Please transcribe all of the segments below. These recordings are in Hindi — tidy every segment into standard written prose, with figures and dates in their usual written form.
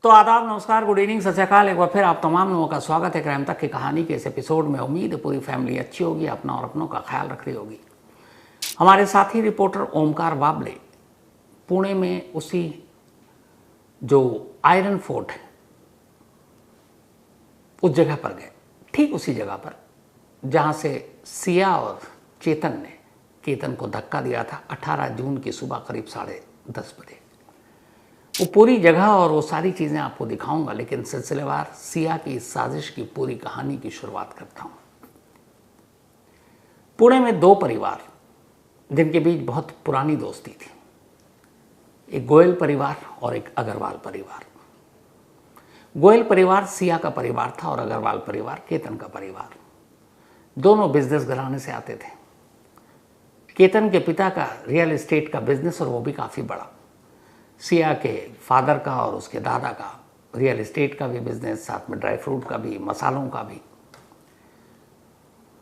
तो आदाब, नमस्कार, गुड इवनिंग, सत श्री अकाल। एक बार फिर आप तमाम लोगों का स्वागत है क्राइम तक की कहानी के इस एपिसोड में। उम्मीद है पूरी फैमिली अच्छी होगी, अपना और अपनों का ख्याल रख रही होगी। हमारे साथी रिपोर्टर ओमकार बाबले पुणे में उसी जो आयरन फोर्ट है उस जगह पर गए, ठीक उसी जगह पर जहां से सिया और चेतन ने केतन को धक्का दिया था 18 जून की सुबह करीब 10:30 बजे। वो पूरी जगह और वो सारी चीज़ें आपको दिखाऊंगा, लेकिन सिलसिलेवार सिया की इस साजिश की पूरी कहानी की शुरुआत करता हूँ। पुणे में दो परिवार जिनके बीच बहुत पुरानी दोस्ती थी, एक गोयल परिवार और एक अग्रवाल परिवार। गोयल परिवार सिया का परिवार था और अग्रवाल परिवार केतन का परिवार। दोनों बिजनेस घराने से आते थे। केतन के पिता का रियल एस्टेट का बिजनेस और वो भी काफ़ी बड़ा। सिया के फादर का और उसके दादा का रियल एस्टेट का भी बिजनेस, साथ में ड्राई फ्रूट का भी, मसालों का भी।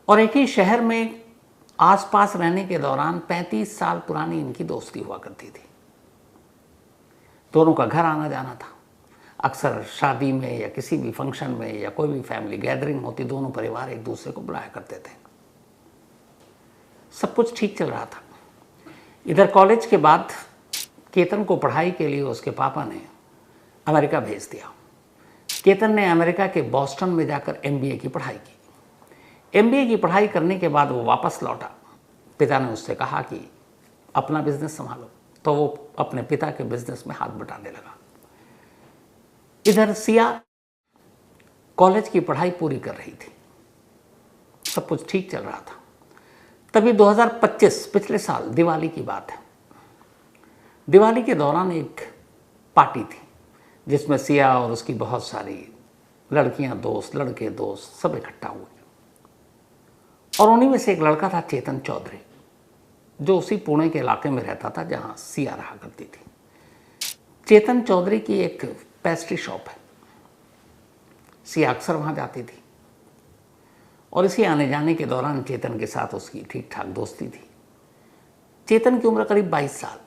और एक ही शहर में आसपास रहने के दौरान 35 साल पुरानी इनकी दोस्ती हुआ करती थी। दोनों का घर आना जाना था। अक्सर शादी में या किसी भी फंक्शन में या कोई भी फैमिली गैदरिंग होती, दोनों परिवार एक दूसरे को बुलाया करते थे। सब कुछ ठीक चल रहा था। इधर कॉलेज के बाद केतन को पढ़ाई के लिए उसके पापा ने अमेरिका भेज दिया। केतन ने अमेरिका के बॉस्टन में जाकर एमबीए की पढ़ाई की। एमबीए की पढ़ाई करने के बाद वो वापस लौटा। पिता ने उससे कहा कि अपना बिजनेस संभालो, तो वो अपने पिता के बिजनेस में हाथ बटाने लगा। इधर सिया कॉलेज की पढ़ाई पूरी कर रही थी, सब कुछ ठीक चल रहा था। तभी 2025 पिछले साल दिवाली की बात है। दिवाली के दौरान एक पार्टी थी जिसमें सिया और उसकी बहुत सारी लड़कियां दोस्त, लड़के दोस्त सब इकट्ठा हुए। और उन्हीं में से एक लड़का था चेतन चौधरी, जो उसी पुणे के इलाके में रहता था जहां सिया रहा करती थी। चेतन चौधरी की एक पेस्ट्री शॉप है। सिया अक्सर वहां जाती थी और इसी आने जाने के दौरान चेतन के साथ उसकी ठीक ठाक दोस्ती थी। चेतन की उम्र करीब 22 साल,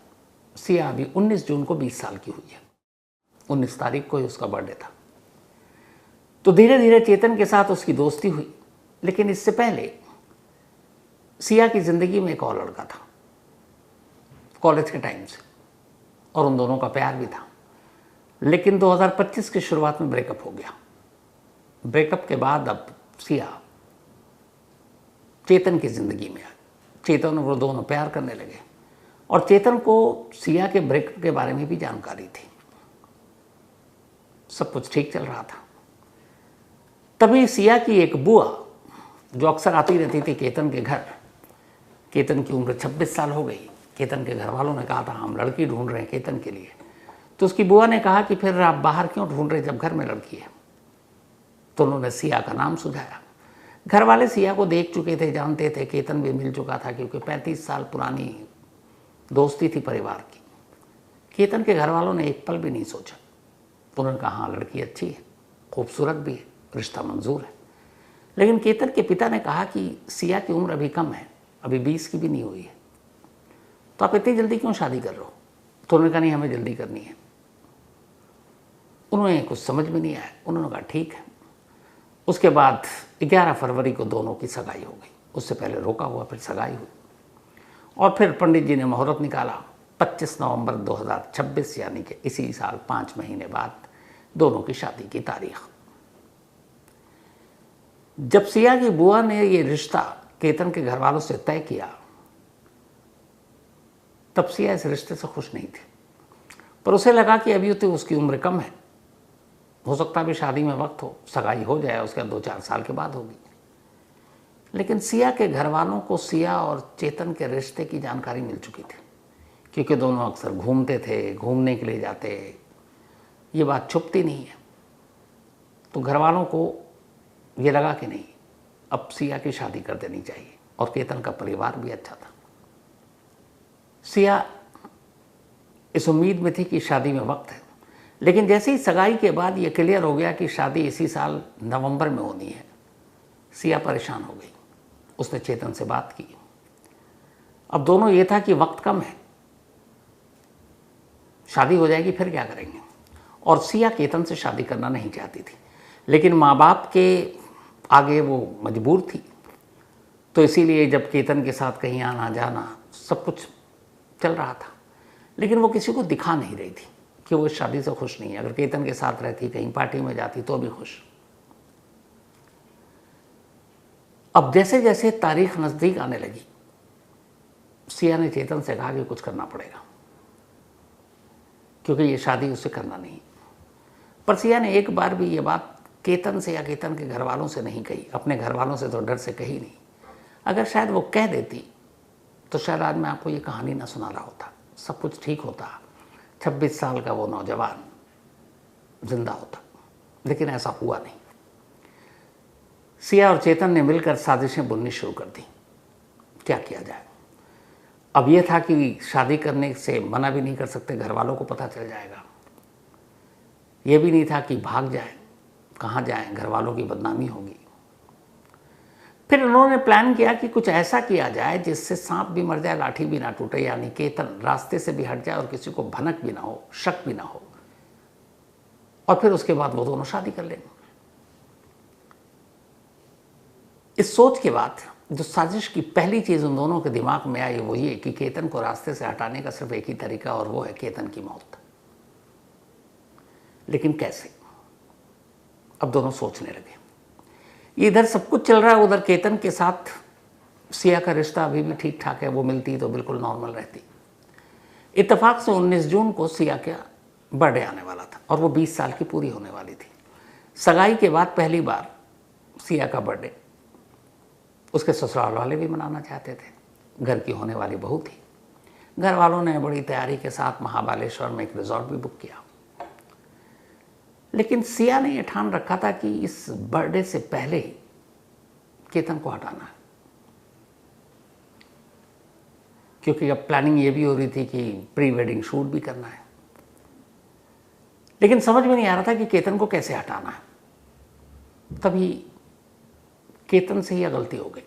सिया अभी 19 जून को 20 साल की हुई है। 19 तारीख को ही उसका बर्थडे था। तो धीरे धीरे चेतन के साथ उसकी दोस्ती हुई। लेकिन इससे पहले सिया की जिंदगी में एक और लड़का था कॉलेज के टाइम से, और उन दोनों का प्यार भी था। लेकिन 2025 की शुरुआत में ब्रेकअप हो गया। ब्रेकअप के बाद अब सिया चेतन की जिंदगी में आई। चेतन और वो दोनों प्यार करने लगे और चेतन को सिया के ब्रेकअप के बारे में भी जानकारी थी। सब कुछ ठीक चल रहा था। तभी सिया की एक बुआ जो अक्सर आती रहती थी केतन के घर, केतन की उम्र 26 साल हो गई। केतन के घर वालों ने कहा था हम लड़की ढूंढ रहे हैं केतन के लिए। तो उसकी बुआ ने कहा कि फिर आप बाहर क्यों ढूंढ रहे जब घर में लड़की है। तो उन्होंने सिया का नाम सुझाया। घर वाले सिया को देख चुके थे, जानते थे, केतन भी मिल चुका था क्योंकि 35 साल पुरानी दोस्ती थी परिवार की। केतन के घर वालों ने एक पल भी नहीं सोचा। उन्होंने कहा हाँ लड़की अच्छी है, खूबसूरत भी है, रिश्ता मंजूर है। लेकिन केतन के पिता ने कहा कि सिया की उम्र अभी कम है, अभी 20 की भी नहीं हुई है, तो आप इतनी जल्दी क्यों शादी कर रहे हो। तो उन्होंने कहा नहीं हमें जल्दी करनी है। उन्हें कुछ समझ में नहीं आया। उन्होंने कहा ठीक है। उसके बाद 11 फरवरी को दोनों की सगाई हो गई। उससे पहले रोका हुआ, फिर सगाई हुई और फिर पंडित जी ने मुहूर्त निकाला 25 नवंबर 2026, यानी कि इसी साल 5 महीने बाद दोनों की शादी की तारीख। जब सिया की बुआ ने ये रिश्ता केतन के घर वालों से तय किया, तब सिया इस रिश्ते से खुश नहीं थी। पर उसे लगा कि अभी तो उसकी उम्र कम है, हो सकता है भी शादी में वक्त हो, सगाई हो जाए, उसके 2-4 साल के बाद होगी। लेकिन सिया के घर वालों को सिया और चेतन के रिश्ते की जानकारी मिल चुकी थी, क्योंकि दोनों अक्सर घूमते थे, घूमने के लिए जाते, ये बात छुपती नहीं है। तो घर वालों को ये लगा कि नहीं अब सिया की शादी कर देनी चाहिए, और केतन का परिवार भी अच्छा था। सिया इस उम्मीद में थी कि शादी में वक्त है। लेकिन जैसे ही सगाई के बाद ये क्लियर हो गया कि शादी इसी साल नवंबर में होनी है, सिया परेशान हो गई। उसने चेतन से बात की। अब दोनों ये था कि वक्त कम है, शादी हो जाएगी फिर क्या करेंगे। और सिया केतन से शादी करना नहीं चाहती थी, लेकिन माँ बाप के आगे वो मजबूर थी। तो इसीलिए जब केतन के साथ कहीं आना जाना सब कुछ चल रहा था, लेकिन वो किसी को दिखा नहीं रही थी कि वो इस शादी से खुश नहीं है। अगर केतन के साथ रहती, कहीं पार्टी में जाती तो भी खुश। अब जैसे जैसे तारीख नज़दीक आने लगी, सिया ने चेतन से कहा कि कुछ करना पड़ेगा, क्योंकि ये शादी उससे करना नहीं। पर सिया ने एक बार भी ये बात केतन से या केतन के घर वालों से नहीं कही। अपने घर वालों से तो डर से कही नहीं। अगर शायद वो कह देती तो शायद आज मैं आपको ये कहानी ना सुना रहा होता, सब कुछ ठीक होता, 26 साल का वो नौजवान जिंदा होता। लेकिन ऐसा हुआ नहीं। सिया और चेतन ने मिलकर साजिशें बुननी शुरू कर दी। क्या किया जाए? अब यह था कि शादी करने से मना भी नहीं कर सकते, घर वालों को पता चल जाएगा। यह भी नहीं था कि भाग जाए, कहाँ जाएं, घर वालों की बदनामी होगी। फिर उन्होंने प्लान किया कि कुछ ऐसा किया जाए जिससे सांप भी मर जाए, लाठी भी ना टूटे, यानी केतन रास्ते से भी हट जाए और किसी को भनक भी ना हो, शक भी ना हो, और फिर उसके बाद वो दोनों शादी कर लेंगे। इस सोच के बाद जो साजिश की पहली चीज उन दोनों के दिमाग में आई वो ये कि केतन को रास्ते से हटाने का सिर्फ एक ही तरीका, और वो है केतन की मौत। लेकिन कैसे? अब दोनों सोचने लगे। इधर सब कुछ चल रहा है, उधर केतन के साथ सिया का रिश्ता अभी भी ठीक ठाक है। वो मिलती तो बिल्कुल नॉर्मल रहती। इत्तेफाक से 19 जून को सिया का बर्थडे आने वाला था और वो 20 साल की पूरी होने वाली थी। सगाई के बाद पहली बार सिया का बर्थडे उसके ससुराल वाले भी मनाना चाहते थे। घर की होने वाली बहू थी। घर वालों ने बड़ी तैयारी के साथ महाबालेश्वर में एक रिजॉर्ट भी बुक किया। लेकिन सिया ने यह ठान रखा था कि इस बर्थडे से पहले ही केतन को हटाना है, क्योंकि अब प्लानिंग ये भी हो रही थी कि प्री वेडिंग शूट भी करना है। लेकिन समझ में नहीं आ रहा था कि केतन को कैसे हटाना है। तभी केतन से यह गलती हो गई।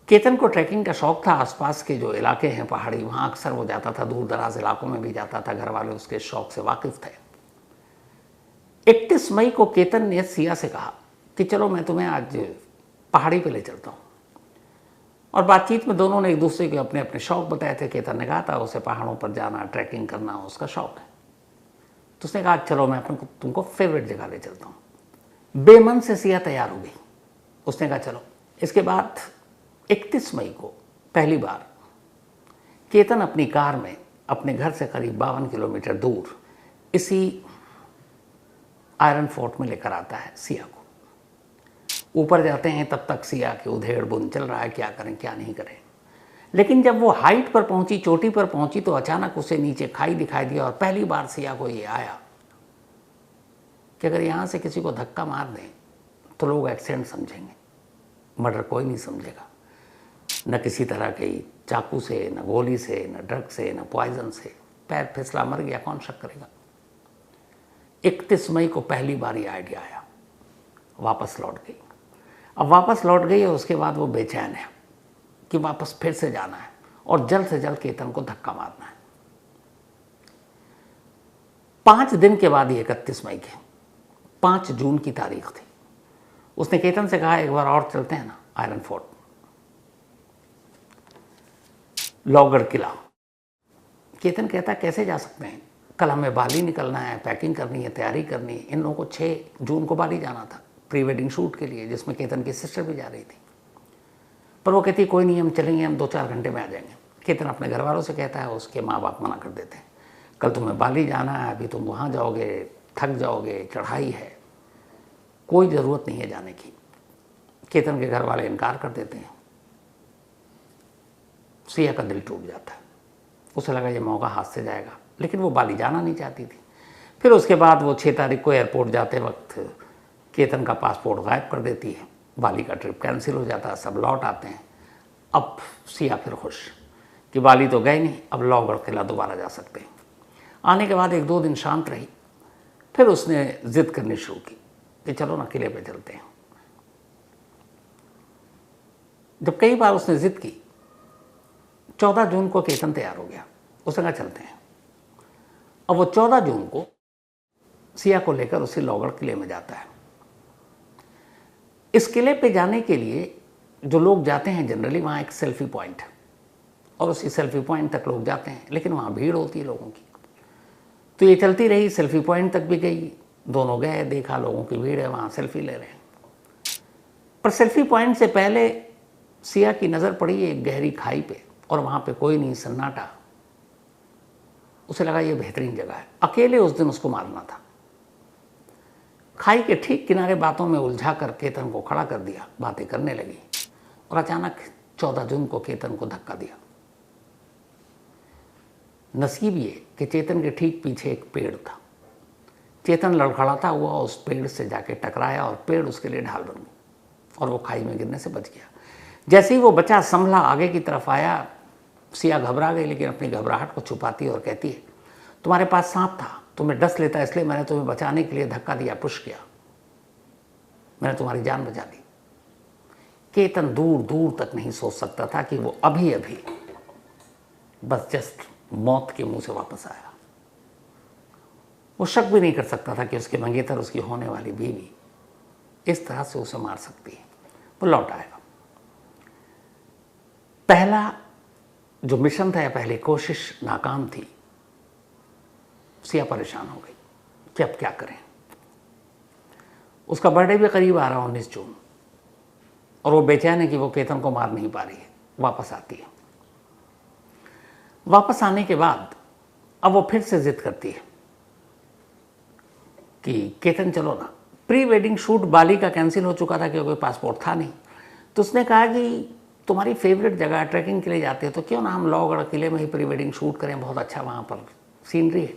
केतन को ट्रैकिंग का शौक था। आसपास के जो इलाके हैं पहाड़ी, वहां अक्सर वो जाता था, दूर दराज इलाकों में भी जाता था। घर वाले उसके शौक से वाकिफ थे। 31 मई को केतन ने सिया से कहा कि चलो मैं तुम्हें आज पहाड़ी पे ले चलता हूं। और बातचीत में दोनों ने एक दूसरे के अपने अपने शौक बताए थे। केतन ने कहा था उसे पहाड़ों पर जाना, ट्रैकिंग करना उसका शौक है। तो उसने कहा चलो मैं तुमको फेवरेट जगह ले चलता हूं। बेमन से सिया तैयार हो गई। उसने कहा चलो। इसके बाद 31 मई को पहली बार केतन अपनी कार में अपने घर से करीब 52 किलोमीटर दूर इसी आयरन फोर्ट में लेकर आता है सिया को। ऊपर जाते हैं तब तक सिया के उधेड़ बुन चल रहा है, क्या करें क्या नहीं करें। लेकिन जब वो हाइट पर पहुंची, चोटी पर पहुंची, तो अचानक उसे नीचे खाई दिखाई दिया। और पहली बार सिया को ये आया कि अगर यहां से किसी को धक्का मार दें तो लोग एक्सीडेंट समझेंगे, मर्डर कोई नहीं समझेगा। न किसी तरह के चाकू से, न गोली से, न ड्रग से, न पॉइजन से। पैर फिसला मर गया, कौन शक करेगा। 31 मई को पहली बार ये आइडिया आया। वापस लौट गई। अब वापस लौट गई और उसके बाद वो बेचैन है कि वापस फिर से जाना है और जल्द से जल्द केतन को धक्का मारना है। 5 दिन के बाद ये 31 मई के 5 जून की तारीख थी। उसने केतन से कहा एक बार और चलते हैं ना आयरन फोर्ट, लौगढ़ किला। केतन कहता कैसे जा सकते हैं, कल हमें बाली निकलना है, पैकिंग करनी है, तैयारी करनी है। इन लोगों को 6 जून को बाली जाना था प्री वेडिंग शूट के लिए, जिसमें केतन की सिस्टर भी जा रही थी। पर वो कहती कोई नहीं, हम चलेंगे, हम 2-4 घंटे में आ जाएंगे। केतन अपने घर वालों से कहता है, उसके माँ बाप मना कर देते हैं। कल तुम्हें बाली जाना है, अभी तुम वहाँ जाओगे, थक जाओगे, चढ़ाई है, कोई ज़रूरत नहीं है जाने की। केतन के घर वाले इनकार कर देते हैं। सिया का दिल टूट जाता है। उसे लगा ये मौका हाथ से जाएगा, लेकिन वो बाली जाना नहीं चाहती थी। फिर उसके बाद वो 6 तारीख को एयरपोर्ट जाते वक्त केतन का पासपोर्ट गायब कर देती है। बाली का ट्रिप कैंसिल हो जाता है, सब लौट आते हैं। अब सिया फिर खुश कि बाली तो गए नहीं, अब लौगढ़ किला दोबारा जा सकते हैं। आने के बाद 1-2 दिन शांत रही। फिर उसने जिद करनी शुरू की कि चलो ना किले पे चलते हैं। जब कई बार उसने जिद की, 14 जून को केतन तैयार हो गया। उसने कहा चलते हैं। अब वो 14 जून को सिया को लेकर उसी लोहगढ़ किले में जाता है। इस किले पे जाने के लिए जो लोग जाते हैं जनरली वहाँ एक सेल्फी पॉइंट है और उसी सेल्फी पॉइंट तक लोग जाते हैं, लेकिन वहाँ भीड़ होती है लोगों की। तो ये चलती रही, सेल्फी पॉइंट तक भी गई, दोनों गए, देखा लोगों की भीड़ है, वहाँ सेल्फी ले रहे हैं। पर सेल्फी पॉइंट से पहले सिया की नज़र पड़ी एक गहरी खाई पे और वहाँ पे कोई नहीं, सन्नाटा। उसे लगा ये बेहतरीन जगह है, अकेले उस दिन उसको मारना था। खाई के ठीक किनारे बातों में उलझा कर केतन को खड़ा कर दिया, बातें करने लगी और अचानक 14 जून को केतन को धक्का दिया। नसीब ये कि चेतन के ठीक पीछे एक पेड़ था। चेतन लड़खड़ाता हुआ उस पेड़ से जाके टकराया और पेड़ उसके लिए ढाल बन गई और वो खाई में गिरने से बच गया। जैसे ही वो बचा संभला आगे की तरफ आया, सिया घबरा गई, लेकिन अपनी घबराहट को छुपाती और कहती है, तुम्हारे पास सांप था, तुम्हें डस लेता, इसलिए मैंने तुम्हें बचाने के लिए धक्का दिया, पुश किया, मैंने तुम्हारी जान बचा ली। केतन दूर दूर तक नहीं सोच सकता था कि वो अभी अभी बस जस्ट मौत के मुंह से वापस आया। वो शक भी नहीं कर सकता था कि उसके मंगेतर, उसकी होने वाली बीवी इस तरह से उसे मार सकती है। वो लौट आएगा। पहला जो मिशन था या पहली कोशिश नाकाम थी। सिया परेशान हो गई कि अब क्या करें। उसका बर्थडे भी करीब आ रहा 19 जून और वो बेचैन है कि वो केतन को मार नहीं पा रही है। वापस आती है। वापस आने के बाद अब वो फिर से जिद करती है कि केतन चलो ना। प्री वेडिंग शूट बाली का कैंसिल हो चुका था क्योंकि पासपोर्ट था नहीं। तो उसने कहा कि तुम्हारी फेवरेट जगह ट्रैकिंग के लिए जाते हो तो क्यों ना हम लोहगढ़ किले में ही प्री वेडिंग शूट करें, बहुत अच्छा वहाँ पर सीनरी है।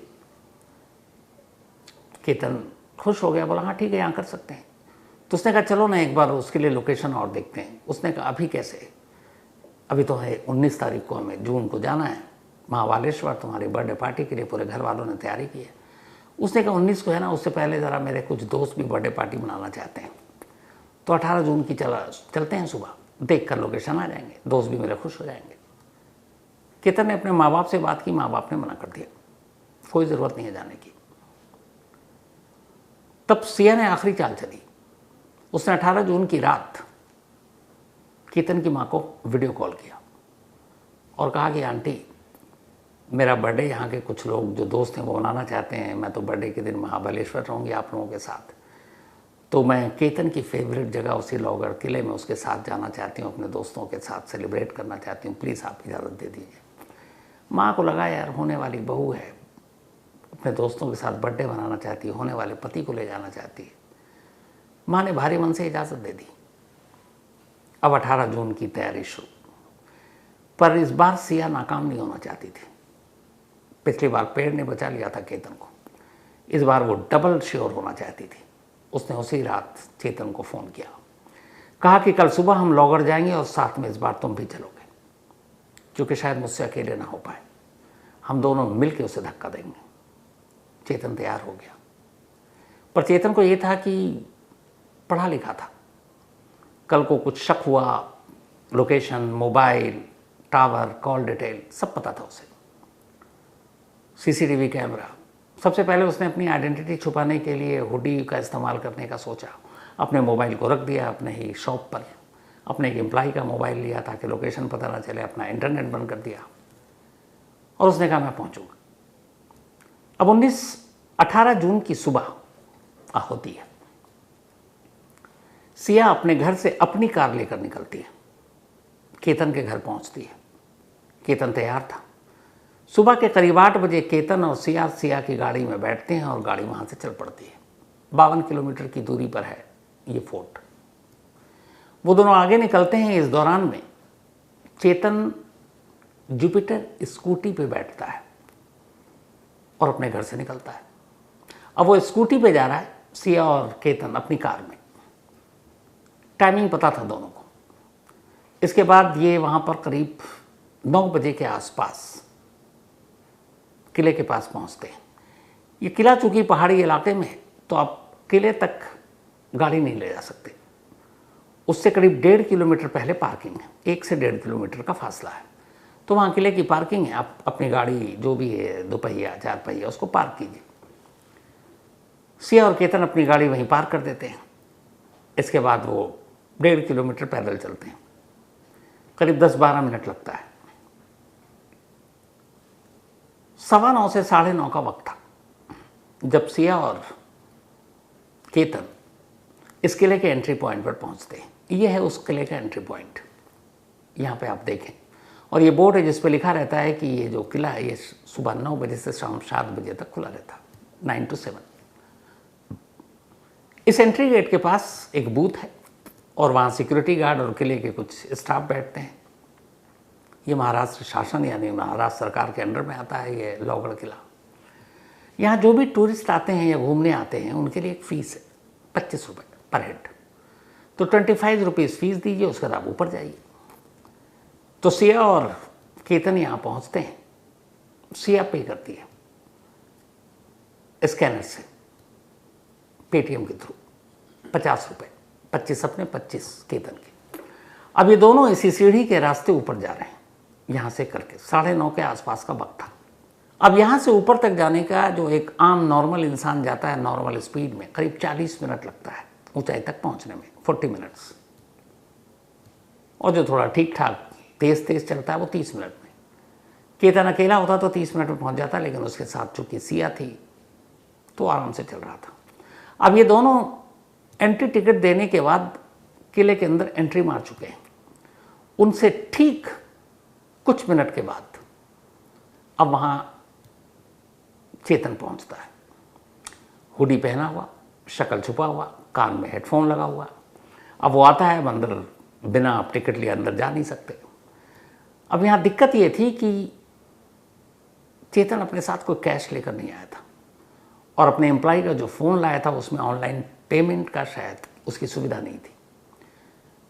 केतन खुश हो गया, बोला हाँ ठीक है, यहाँ कर सकते हैं। तो उसने कहा चलो ना एक बार उसके लिए लोकेशन और देखते हैं। उसने कहा अभी कैसे, अभी तो है 19 तारीख को हमें जून को जाना है महाबालेश्वर, तुम्हारी बर्थडे पार्टी के लिए पूरे घर वालों ने तैयारी की है। उसने कहा 19 को है ना, उससे पहले ज़रा मेरे कुछ दोस्त भी बर्थडे पार्टी मनाना चाहते हैं, तो 18 जून की चलते हैं, सुबह देख कर लोकेशन आ जाएंगे, दोस्त भी मेरे खुश हो जाएंगे। केतन ने अपने माँ बाप से बात की, माँ बाप ने मना कर दिया, कोई ज़रूरत नहीं है जाने की। तब सिया ने आखिरी चाल चली। उसने 18 जून की रात केतन की माँ को वीडियो कॉल किया और कहा कि आंटी मेरा बर्थडे यहाँ के कुछ लोग जो दोस्त हैं वो मनाना चाहते हैं, मैं तो बर्थडे के दिन महाबलेश्वर रहूँगी आप लोगों के साथ, तो मैं केतन की फेवरेट जगह उसी लोहगढ़ किले में उसके साथ जाना चाहती हूँ, अपने दोस्तों के साथ सेलिब्रेट करना चाहती हूँ, प्लीज़ आप इजाज़त दे दीजिए। माँ को लगा यार होने वाली बहू है, अपने दोस्तों के साथ बर्थडे मनाना चाहती है, होने वाले पति को ले जाना चाहती है। माँ ने भारी मन से इजाज़त दे दी। अब 18 जून की तैयारी शुरू। पर इस बार सिया नाकाम नहीं होना चाहती थी। पिछली बार पेड़ ने बचा लिया था केतन को, इस बार वो डबल श्योर होना चाहती थी। उसने उसी रात चेतन को फ़ोन किया, कहा कि कल सुबह हम लोहगढ़ जाएंगे और साथ में इस बार तुम भी चलोगे, क्योंकि शायद मुझसे अकेले ना हो पाए, हम दोनों मिल के उसे धक्का देंगे। चेतन तैयार हो गया, पर चेतन को ये था कि पढ़ा लिखा था, कल को कुछ शक हुआ, location, mobile, tower, call detail सब पता था उसे, सीसीटीवी कैमरा। सबसे पहले उसने अपनी आइडेंटिटी छुपाने के लिए हुडी का इस्तेमाल करने का सोचा। अपने मोबाइल को रख दिया अपने ही शॉप पर, अपने एक एम्प्लॉय का मोबाइल लिया ताकि लोकेशन पता ना चले, अपना इंटरनेट बंद कर दिया और उसने कहा मैं पहुंचूंगा। अब 18 जून की सुबह होती है। सिया अपने घर से अपनी कार लेकर निकलती है, केतन के घर पहुंचती है। केतन तैयार था। सुबह के करीब 8 बजे केतन और सिया की गाड़ी में बैठते हैं और गाड़ी वहां से चल पड़ती है। 52 किलोमीटर की दूरी पर है ये फोर्ट। वो दोनों आगे निकलते हैं। इस दौरान में चेतन जुपिटर स्कूटी पे बैठता है और अपने घर से निकलता है। अब वो स्कूटी पे जा रहा है, सिया और केतन अपनी कार में। टाइमिंग पता था दोनों को। इसके बाद ये वहाँ पर करीब 9 बजे के आसपास किले के पास पहुँचते हैं। ये किला चूँकि पहाड़ी इलाके में है तो आप किले तक गाड़ी नहीं ले जा सकते। उससे करीब 1.5 किलोमीटर पहले पार्किंग है, 1 से 1.5 किलोमीटर का फासला है। तो वहाँ किले की पार्किंग है, आप अपनी गाड़ी जो भी है 2 पहिया 4 पहिया उसको पार्क कीजिए। सिया और केतन अपनी गाड़ी वहीं पार्क कर देते हैं। इसके बाद वो 1.5 किलोमीटर पैदल चलते हैं। करीब 10-12 मिनट लगता है। 9:15 से 9:30 का वक्त था जब सिया और केतन इस किले के एंट्री पॉइंट पर पहुंचते हैं। ये है उस किले का एंट्री पॉइंट, यहाँ पे आप देखें। और ये बोर्ड है जिस पे लिखा रहता है कि ये जो किला है ये सुबह 9 बजे से शाम 7 बजे तक खुला रहता, 9 to 7। इस एंट्री गेट के पास एक बूथ है और वहाँ सिक्योरिटी गार्ड और किले के कुछ स्टाफ बैठते हैं। ये महाराष्ट्र शासन यानी महाराष्ट्र सरकार के अंडर में आता है ये लोहगढ़ किला। यहाँ जो भी टूरिस्ट आते हैं या घूमने आते हैं उनके लिए एक फ़ीस है 25 रुपये पर हेड। तो 25 रुपीज़ फीस दीजिए, उसके बाद आप ऊपर जाइए। तो सिया और केतन यहाँ पहुँचते हैं। सिया पे करती है स्कैनर से, पेटीएम के थ्रू 50 रुपये, 25 अपने 25 केतन के। अब ये दोनों इसी सीढ़ी के रास्ते ऊपर जा रहे हैं यहाँ से करके। 9:30 के आसपास का वक्त था। अब यहाँ से ऊपर तक जाने का जो एक आम नॉर्मल इंसान जाता है नॉर्मल स्पीड में, करीब 40 मिनट लगता है ऊंचाई तक पहुँचने में, 40 मिनट्स। और जो थोड़ा ठीक ठाक तेज़ चलता है वो 30 मिनट में। केतन अकेला होता तो 30 मिनट में पहुँच जाता, लेकिन उसके साथ चूँकि सिया थी तो आराम से चल रहा था। अब ये दोनों एंट्री टिकट देने के बाद किले के अंदर एंट्री मार चुके हैं। उनसे ठीक कुछ मिनट के बाद अब वहाँ चेतन पहुँचता है, हुडी पहना हुआ, शक्ल छुपा हुआ, कान में हेडफोन लगा हुआ। अब वो आता है, अंदर बिना आप टिकट लिए अंदर जा नहीं सकते। अब यहाँ दिक्कत ये थी कि चेतन अपने साथ कोई कैश लेकर नहीं आया था और अपने एम्प्लॉय का जो फ़ोन लाया था उसमें ऑनलाइन पेमेंट का शायद उसकी सुविधा नहीं थी।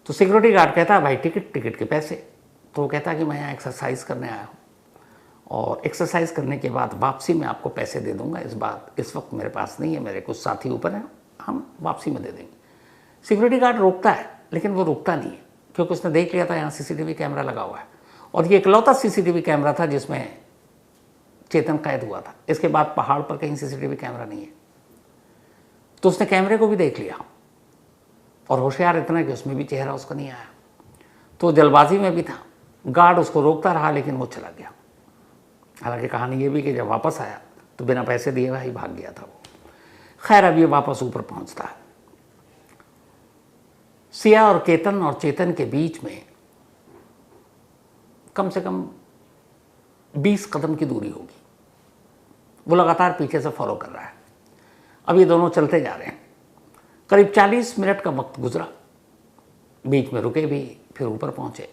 तो सिक्योरिटी गार्ड कहता है भाई टिकट के पैसे। तो वो कहता है कि मैं यहाँ एक्सरसाइज करने आया हूँ और एक्सरसाइज करने के बाद वापसी में आपको पैसे दे दूँगा। इस वक्त मेरे पास नहीं है, मेरे कुछ साथी ऊपर हैं, हम वापसी में दे देंगे। सिक्योरिटी गार्ड रोकता है, लेकिन वो रुकता नहीं है क्योंकि उसने देख लिया था यहाँ सीसीटीवी कैमरा लगा हुआ है और ये इकलौता सीसीटीवी कैमरा था जिसमें चेतन कैद हुआ था। इसके बाद पहाड़ पर कहीं सीसीटीवी कैमरा नहीं है। तो उसने कैमरे को भी देख लिया और होशियार इतना कि उसमें भी चेहरा उसका नहीं आया। तो जल्दबाजी में भी था, गार्ड उसको रोकता रहा लेकिन वो चला गया। हालांकि कहानी ये भी कि जब वापस आया तो बिना पैसे दिए भाई भाग गया था वो। खैर, अब ये वापस ऊपर पहुंचता है। सिया और केतन और चेतन के बीच में कम से कम 20 कदम की दूरी होगी। वो लगातार पीछे से फॉलो कर रहा है। अब ये दोनों चलते जा रहे हैं। करीब 40 मिनट का वक्त गुजरा, बीच में रुके भी, फिर ऊपर पहुंचे।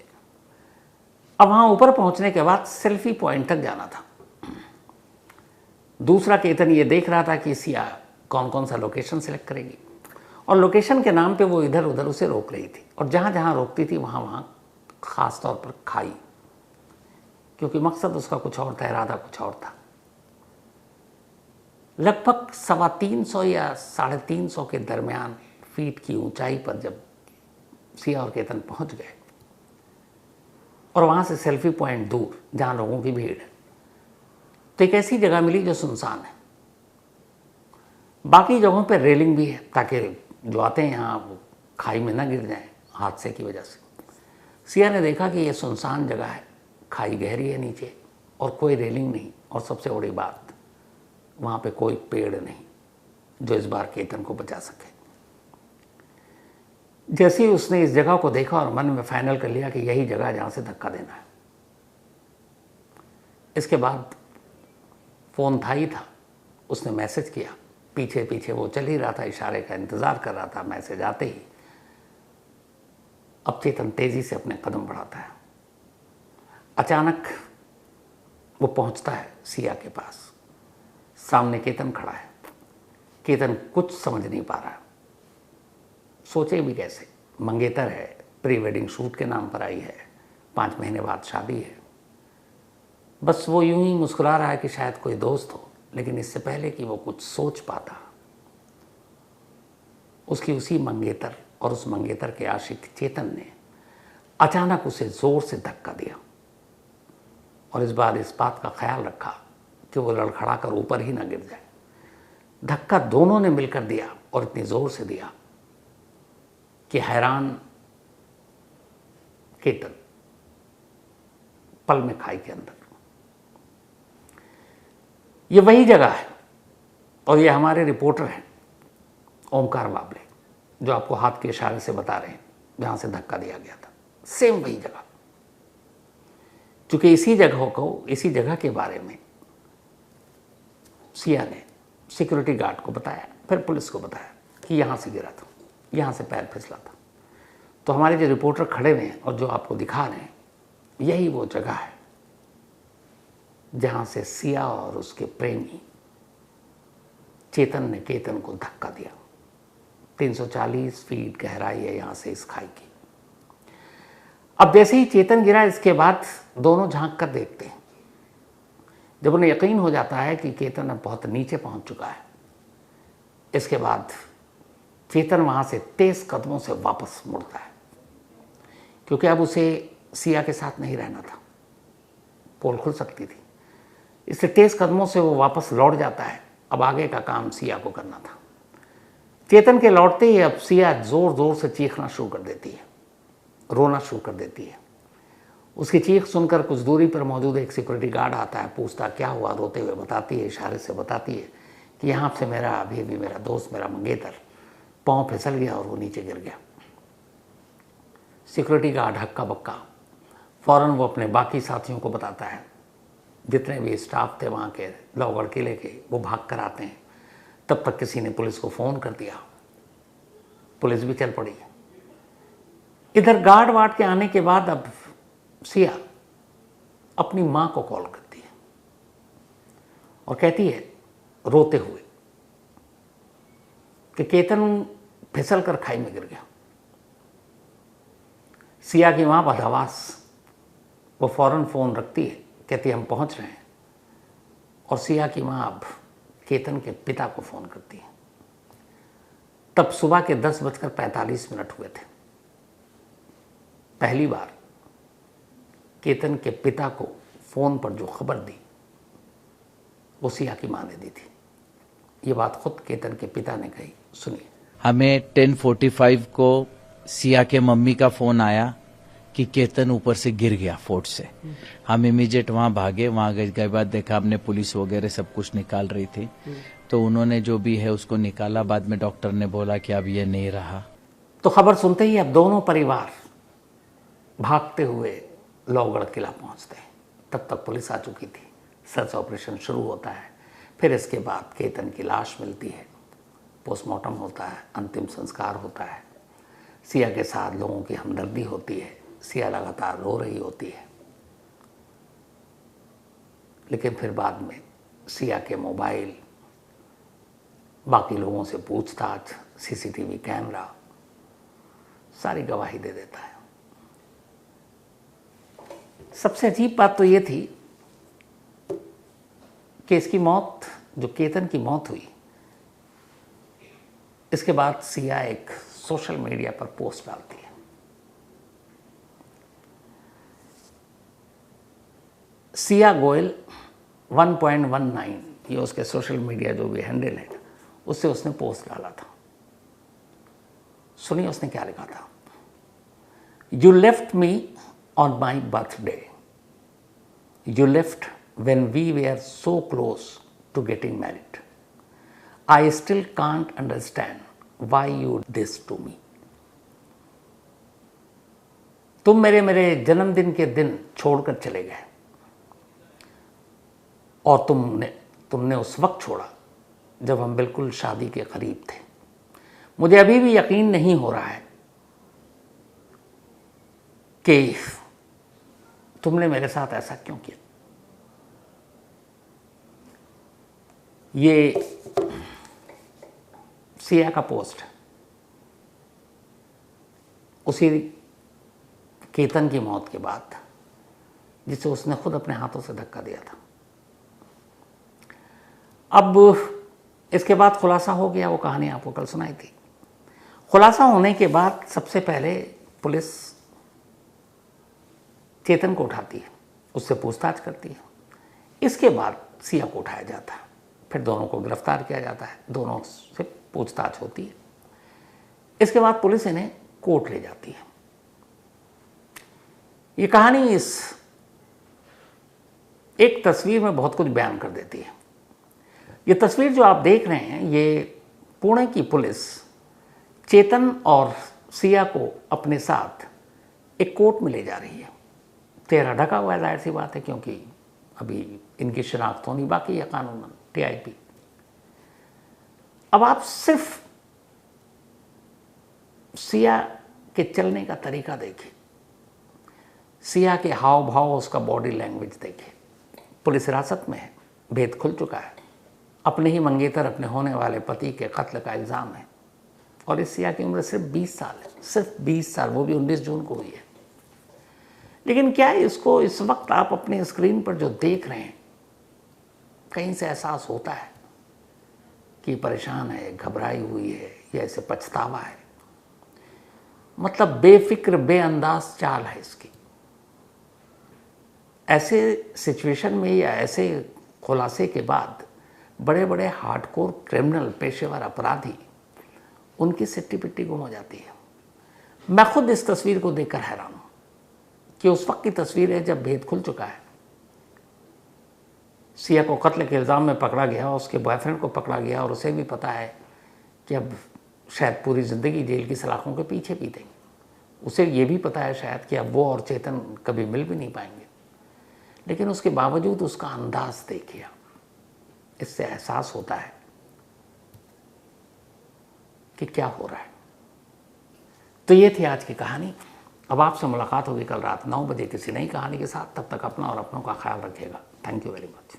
अब वहाँ ऊपर पहुंचने के बाद सेल्फी पॉइंट तक जाना था। दूसरा केतन ये देख रहा था कि सिया कौन कौन सा लोकेशन सेलेक्ट करेगी और लोकेशन के नाम पे वो इधर उधर उसे रोक रही थी और जहाँ जहाँ रोकती थी वहाँ ख़ास तौर पर खाई, क्योंकि मकसद उसका कुछ और था, इरादा कुछ और था। लगभग 350 या 350 के दरमियान फीट की ऊंचाई पर जब सिया और केतन पहुंच गए और वहाँ से सेल्फी पॉइंट दूर जहाँ लोगों की भीड़ है, तो एक ऐसी जगह मिली जो सुनसान है। बाकी जगहों पर रेलिंग भी है ताकि जो आते हैं यहाँ वो खाई में ना गिर जाएं हादसे की वजह से। सिया ने देखा कि ये सुनसान जगह है, खाई गहरी है नीचे और कोई रेलिंग नहीं, और सबसे बड़ी बात वहाँ पे कोई पेड़ नहीं जो इस बार केतन को बचा सके। जैसे ही उसने इस जगह को देखा और मन में फाइनल कर लिया कि यही जगह जहाँ से धक्का देना है। इसके बाद फ़ोन था ही था, उसने मैसेज किया। पीछे पीछे वो चल ही रहा था, इशारे का इंतज़ार कर रहा था। मैसेज आते ही अब चेतन तेज़ी से अपने कदम बढ़ाता है। अचानक वो पहुंचता है सिया के पास। सामने केतन खड़ा है। केतन कुछ समझ नहीं पा रहा, सोचे भी कैसे। मंगेतर है, प्री वेडिंग शूट के नाम पर आई है, 5 महीने बाद शादी है। बस वो यूं ही मुस्कुरा रहा है कि शायद कोई दोस्त हो, लेकिन इससे पहले कि वो कुछ सोच पाता, उसकी उसी मंगेतर और उस मंगेतर के आशिक चेतन ने अचानक उसे जोर से धक्का दिया और इस बार इस बात का ख्याल रखा कि वो लड़खड़ा कर ऊपर ही ना गिर जाए। धक्का दोनों ने मिलकर दिया और इतनी जोर से दिया कि हैरान केतन पल में खाई के अंदर। ये वही जगह है और ये हमारे रिपोर्टर हैं ओमकार बाबले, जो आपको हाथ के इशारे से बता रहे हैं जहां से धक्का दिया गया था। सेम वही जगह। क्योंकि इसी जगह के बारे में सिया ने सिक्योरिटी गार्ड को बताया, फिर पुलिस को बताया कि यहां से गिरा था, यहां से पैर फिसला था। तो हमारे जो रिपोर्टर खड़े हुए हैं और जो आपको दिखा रहे हैं, यही वो जगह है जहां से सिया और उसके प्रेमी चेतन ने केतन को धक्का दिया। 340 फीट गहराई है यहां से इस खाई की। अब जैसे ही चेतन गिरा, इसके बाद दोनों झांक कर देखते हैं। जब उन्हें यकीन हो जाता है कि केतन अब बहुत नीचे पहुंच चुका है, इसके बाद चेतन वहां से तेज कदमों से वापस मुड़ता है, क्योंकि अब उसे सिया के साथ नहीं रहना था, पोल खुल सकती थी। इसलिए तेज कदमों से वो वापस लौट जाता है। अब आगे का काम सिया को करना था। चेतन के लौटते ही अब सिया जोर जोर से चीखना शुरू कर देती है, रोना शुरू कर देती है। उसकी चीख सुनकर कुछ दूरी पर मौजूद एक सिक्योरिटी गार्ड आता है, पूछता क्या हुआ। रोते हुए बताती है, इशारे से बताती है कि यहाँ से मेरा अभी भी मेरा दोस्त, मेरा मंगेतर पाँव फिसल गया और वो नीचे गिर गया। सिक्योरिटी गार्ड हक्का बक्का फौरन वो अपने बाकी साथियों को बताता है। जितने भी स्टाफ थे वहाँ के लोहगढ़ किले के, वो भाग कर आते हैं। तब तक किसी ने पुलिस को फ़ोन कर दिया, पुलिस भी चल पड़ी। इधर गार्ड वार्ड के आने के बाद अब सिया अपनी माँ को कॉल करती है और कहती है रोते हुए कि केतन फिसल कर खाई में गिर गया। सिया की माँ बदहवास, वो फौरन फ़ोन रखती है, कहती है हम पहुंच रहे हैं। और सिया की माँ अब केतन के पिता को फ़ोन करती है। तब सुबह के 10:45 हुए थे। पहली बार केतन के पिता को फ़ोन पर जो खबर दी वो सिया की माँ ने दी थी। ये बात खुद केतन के पिता ने कही, सुनिए। हमें 10:45 को सिया के मम्मी का फ़ोन आया कि केतन ऊपर से गिर गया फोर्ट से। हम इमीडिएट वहाँ भागे। वहाँ गए के बाद देखा हमने पुलिस वगैरह सब कुछ निकाल रही थी, तो उन्होंने जो भी है उसको निकाला। बाद में डॉक्टर ने बोला कि अब ये नहीं रहा। तो खबर सुनते ही अब दोनों परिवार भागते हुए लोहगढ़ किला पहुंचते हैं। तब तक पुलिस आ चुकी थी। सर्च ऑपरेशन शुरू होता है। फिर इसके बाद केतन की लाश मिलती है, पोस्टमार्टम होता है, अंतिम संस्कार होता है। सिया के साथ लोगों की हमदर्दी होती है। सिया लगातार रो रही होती है। लेकिन फिर बाद में सिया के मोबाइल, बाकी लोगों से पूछताछ, सीसीटीवी कैमरा सारी गवाही दे देता है। सबसे अजीब बात तो ये थी कि इसकी मौत, जो केतन की मौत हुई, इसके बाद सिया एक सोशल मीडिया पर पोस्ट डालती है। सिया गोयल 1.19, ये उसके सोशल मीडिया जो भी हैंडल है, उससे उसने पोस्ट डाला था। सुनिए उसने क्या लिखा था। You left me on my birthday, you left when we were so close to getting married. I still can't understand why you did this to me. तुम मेरे जन्मदिन के दिन छोड़कर चले गए और तुमने उस वक्त छोड़ा जब हम बिल्कुल शादी के करीब थे। मुझे अभी भी यकीन नहीं हो रहा है कि तुमने मेरे साथ ऐसा क्यों किया। ये सिया का पोस्ट है उसी केतन की मौत के बाद, जिसे उसने खुद अपने हाथों से धक्का दिया था। अब इसके बाद खुलासा हो गया। वो कहानी आपको कल सुनाई थी। खुलासा होने के बाद सबसे पहले पुलिस चेतन को उठाती है, उससे पूछताछ करती है। इसके बाद सिया को उठाया जाता है। फिर दोनों को गिरफ्तार किया जाता है, दोनों से पूछताछ होती है। इसके बाद पुलिस इन्हें कोर्ट ले जाती है। ये कहानी इस एक तस्वीर में बहुत कुछ बयान कर देती है। ये तस्वीर जो आप देख रहे हैं, ये पुणे की पुलिस चेतन और सिया को अपने साथ एक कोर्ट में ले जा रही है। चेहरा ढका हुआ है, जाहिर सी बात है, क्योंकि अभी इनकी शिनाख्त होनी बाकी है कानूनन, टीआईपी। अब आप सिर्फ सिया के चलने का तरीका देखिए, सिया के हाव भाव, उसका बॉडी लैंग्वेज देखिए। पुलिस हिरासत में है, भेद खुल चुका है, अपने ही मंगेतर अपने होने वाले पति के कत्ल का इल्ज़ाम है, और इस सिया की उम्र सिर्फ 20 साल है, सिर्फ 20 साल, वो भी 19 जून को हुई है। लेकिन क्या इसको इस वक्त आप अपने स्क्रीन पर जो देख रहे हैं, कहीं से एहसास होता है कि परेशान है, घबराई हुई है, या इसे पछतावा है? मतलब बेफिक्र बेअंदाज चाल है इसकी। ऐसे सिचुएशन में या ऐसे खुलासे के बाद बड़े बड़े हार्डकोर क्रिमिनल, पेशेवर अपराधी, उनकी सिट्टी पिट्टी गुम हो जाती है। मैं खुद इस तस्वीर को देखकर हैरान हूं कि उस वक्त की तस्वीर है जब भेद खुल चुका है। सिया को कत्ल के इल्ज़ाम में पकड़ा गया, उसके बॉयफ्रेंड को पकड़ा गया, और उसे भी पता है कि अब शायद पूरी ज़िंदगी जेल की सलाखों के पीछे बीतेंगे। उसे ये भी पता है शायद कि अब वो और चेतन कभी मिल भी नहीं पाएंगे। लेकिन उसके बावजूद उसका अंदाज देखिए, इससे एहसास होता है कि क्या हो रहा है। तो ये थी आज की कहानी। अब आपसे मुलाकात होगी कल रात 9 बजे किसी नई कहानी के साथ। तब तक अपना और अपनों का ख्याल रखिएगा। Thank you very much.